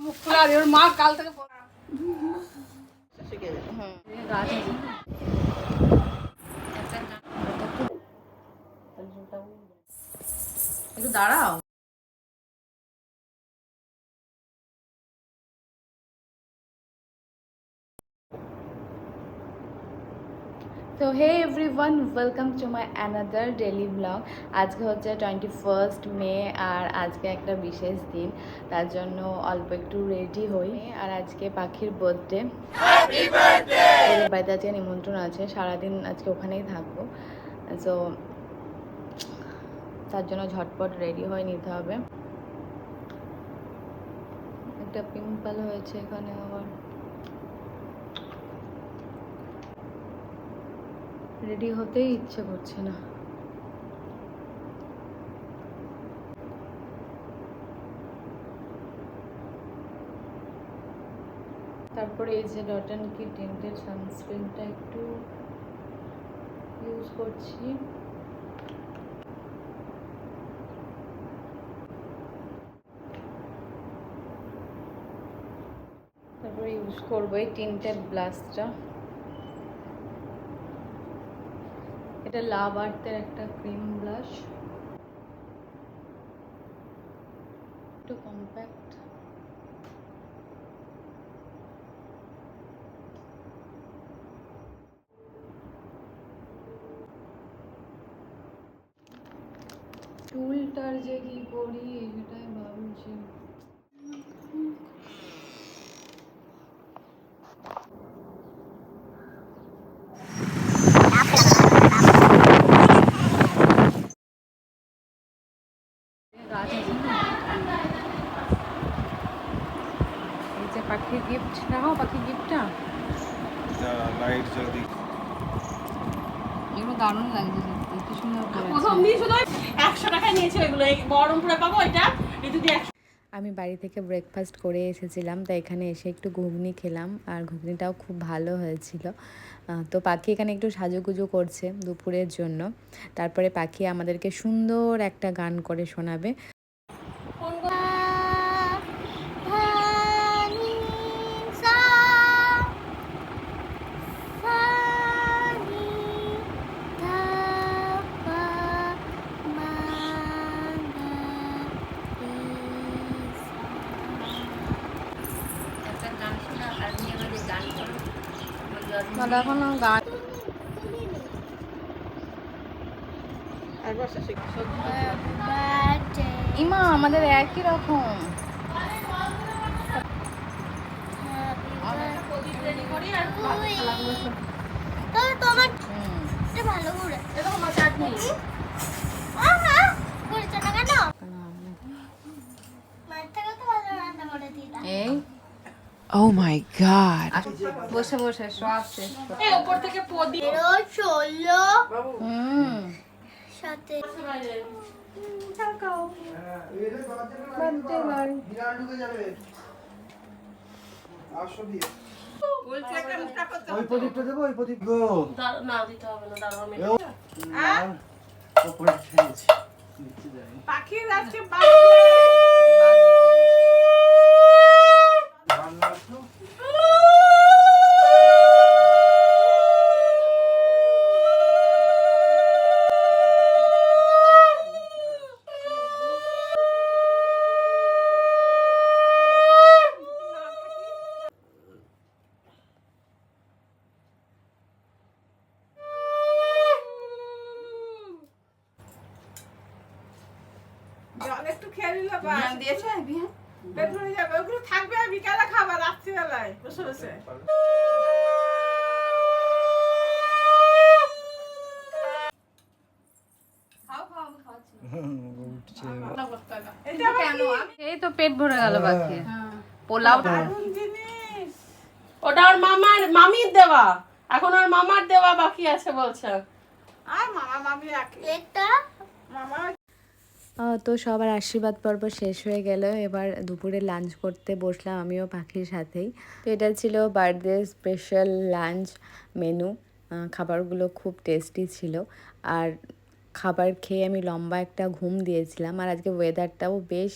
মুখ খোলা আর ওর মা কাল থেকে একটু দাঁড়াও। তো hey everyone, welcome to my another daily vlog. আজকে হচ্ছে 21 মে আর আজকে একটা বিশেষ দিন, তার জন্য অল্প একটু রেডি হই। আর আজকে পাখির বার্থডে, ওদের বাড়িতে আজকে নিমন্ত্রণ আছে, সারাদিন আজকে ওখানেই থাকবো। সো তার জন্য ঝটপট রেডি হয়ে নিতে হবে। একটা পিম্পল হয়েছে এখানে আবার। রেডি হতেই ইচ্ছে করছে না। তারপরে এই যে ডট অ্যান্ড কি টিন্টেড সানস্ক্রিনটা একটু ইউজ করছি। তারপরে ইউজ করবো এই টিন্টেড ব্লাশটা। এটা লাভ আর্থের একটা ক্রিম ব্লাশ, একটু কম্প্যাক্ট। চুলটার যে কি করি এটাই ভাবছি। এই যে পাখির গিফট, রাখো পাখির গিফটটা। লাইট জলদি এগুলো দারুণ লাগছে দেখতে, কি সুন্দর করেছে। প্রথম দিন শুধু 100 টাকা নিয়েছে ওইগুলো, এই বহরমপুরে পাবো এটা যদি। আমি বাড়ি থেকে ব্রেকফাস্ট করে এসেছিলাম, তাই এখানে এসে একটু ঘুগনি খেলাম, আর ঘুগনিটাও খুব ভালো হয়েছিল। তো পাখি এখানে একটু সাজুগুজু করছে দুপুরের জন্য। তারপরে পাখি আমাদেরকে সুন্দর একটা গান করে শোনাবে। এখনো গান ইমা আমাদের একই রকম। এই Oh my god. বসে বসে সব শেষ করতে। এই উপর থেকে প্রদীপ সাথে ওই প্রদীপটা দেবো, ওই প্রদীপ গো না দিতে হবে না, দাঁড়াও আমি পাখির আজকে জল একটু খেয়ে নিলে বাস দিয়েছে। পেট ভরে যাবে, ওগুলো থাকবে আর বিকালে খাবার রাত্রিবেলায় বসে বসে। এই তো পেট ভরে গেল পাখি। পোলাও দারুণ জিনিস। ওটা ওর মামির দেওয়া, এখন ওর মামার দেওয়া বাকি আছে বলছে। আর মামা মামি এটা মামা। তো সবার আশীর্বাদ পর্ব শেষ হয়ে গেল। এবার দুপুরে লাঞ্চ করতে বসলাম আমিও পাখির সাথেই। তো এটা ছিল বার্থডে স্পেশাল লাঞ্চ মেনু। খাবারগুলো খুব টেস্টি ছিল, আর খাবার খেয়ে আমি লম্বা একটা ঘুম দিয়েছিলাম। আর আজকে ওয়েদারটাও বেশ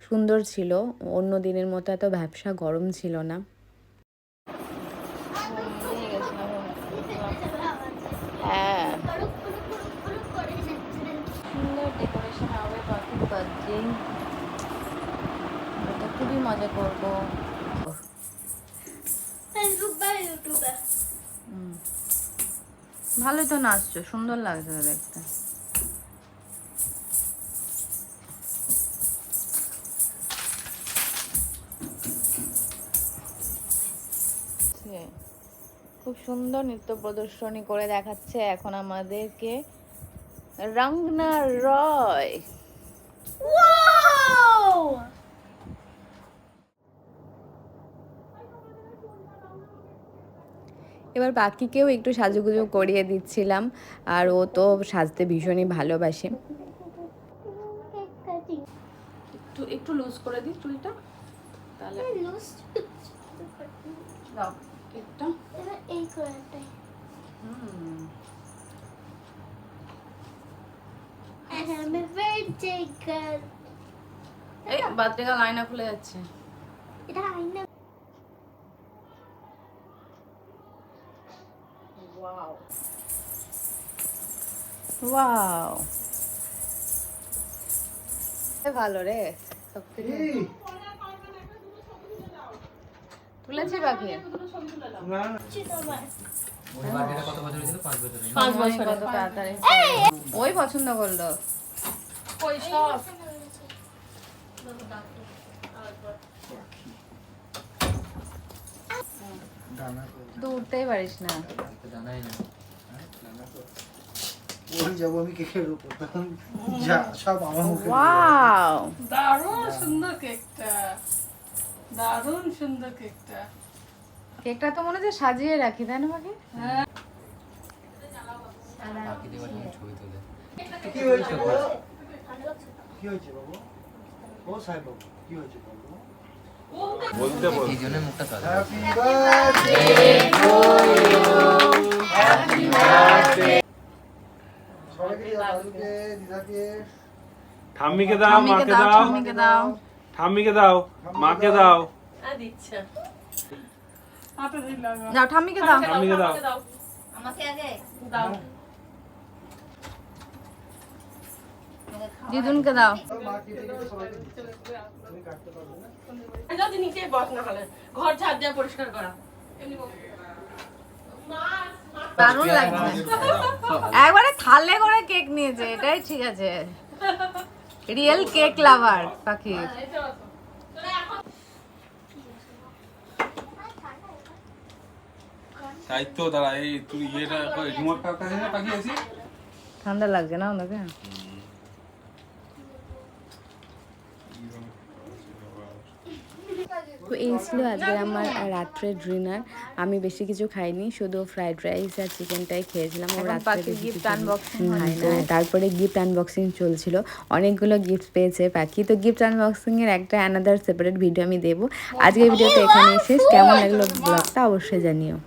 সুন্দর ছিল, অন্য দিনের মতো এত ব্যবসা গরম ছিল না। হ্যাঁ, সুন্দর ডেকোরেশন হবে, পাখির বার্থডে, তো খুবই মজা করবো। ভালোই তো নাচছো, সুন্দর লাগছে তো দেখতে। খুব সুন্দর নৃত্য প্রদর্শনী করে দেখাচ্ছে এখন আমাদেরকে রঙ্গনা রয়। এবার বাকিকেও একটু সাজুগুজু করিয়ে দিচ্ছিলাম, আর ও তো সাজতে ভীষণই ভালোবাসে। একটু একটু লুজ করে দিই চুলটা, তাহলে দাও কেকটা। এই বার্থডে গার্ল আয়না খুলে যাচ্ছে। ওয়াও, ভালো রে, সবথেকে তুলেছি বাকি। কত তাড়াতাড়ি ওই পছন্দ করলো। তুই উঠতেই পারিস না। যাবো আমি কেকের উপর, তখন যা সব আমার মুখে। ওয়াও, দারুণ সুন্দর কেকটা, দারুণ সুন্দর কেকটা। কেকটা তো মনে হচ্ছে সাজিয়ে রাখি, তাই না বাকি? কি হয়েছে বাবু? কি হয়েছে বাবু? ও সাহেব বাবু, কি হয়েছে বাবু? Happy birthday to you, happy birthday. সবাইকে দাদুকে, দিদাকে, ঠাম্মিকে দাও, মাকে দাও, ঠাম্মিকে দাও, ঠাম্মিকে দাও, মাকে দাও, দিচ্ছে দাও ঠাম্মিকে দাও, ঠাম্মিকে দাও। আমাকে আগে দাও, দিদুনকে দাও। মা কেটে কেটে সবাইকে দিচ্ছে। তুমি কাটতে পারবে না? যদি নিচে বস না হলে ঘর ঝাড় দিয়ে পরিষ্কার করা। দারুণ লাগছে, একবারে থালে করে কেক নিয়েছে, এটাই ঠিক আছে। রিয়েল কেক লাভার পাখি। তাই তো দাঁড়া, এই তুই ইয়েটা রিমোটটা কাছে না পাঠিয়েছি। ঠান্ডা লাগছে না ওনাকে? তো এই ছিল আজকে আমার রাত্রের ডিনার। আমি বেশি কিছু খাইনি, শুধু ফ্রাইড রাইস আর চিকেনটাই খেয়েছিলাম। ও রাত্রে গিফট আনবক্সিং খাই না। তারপরে গিফট আনবক্সিং চলছিল, অনেকগুলো গিফট পেয়েছে পাখি। তো গিফট আনবক্সিং এর একটা অ্যানাদার সেপারেট ভিডিও আমি দেবো। আজকের ভিডিওটা এখানেই শেষ। কেমন লাগলো ব্লগটা অবশ্যই জানিও।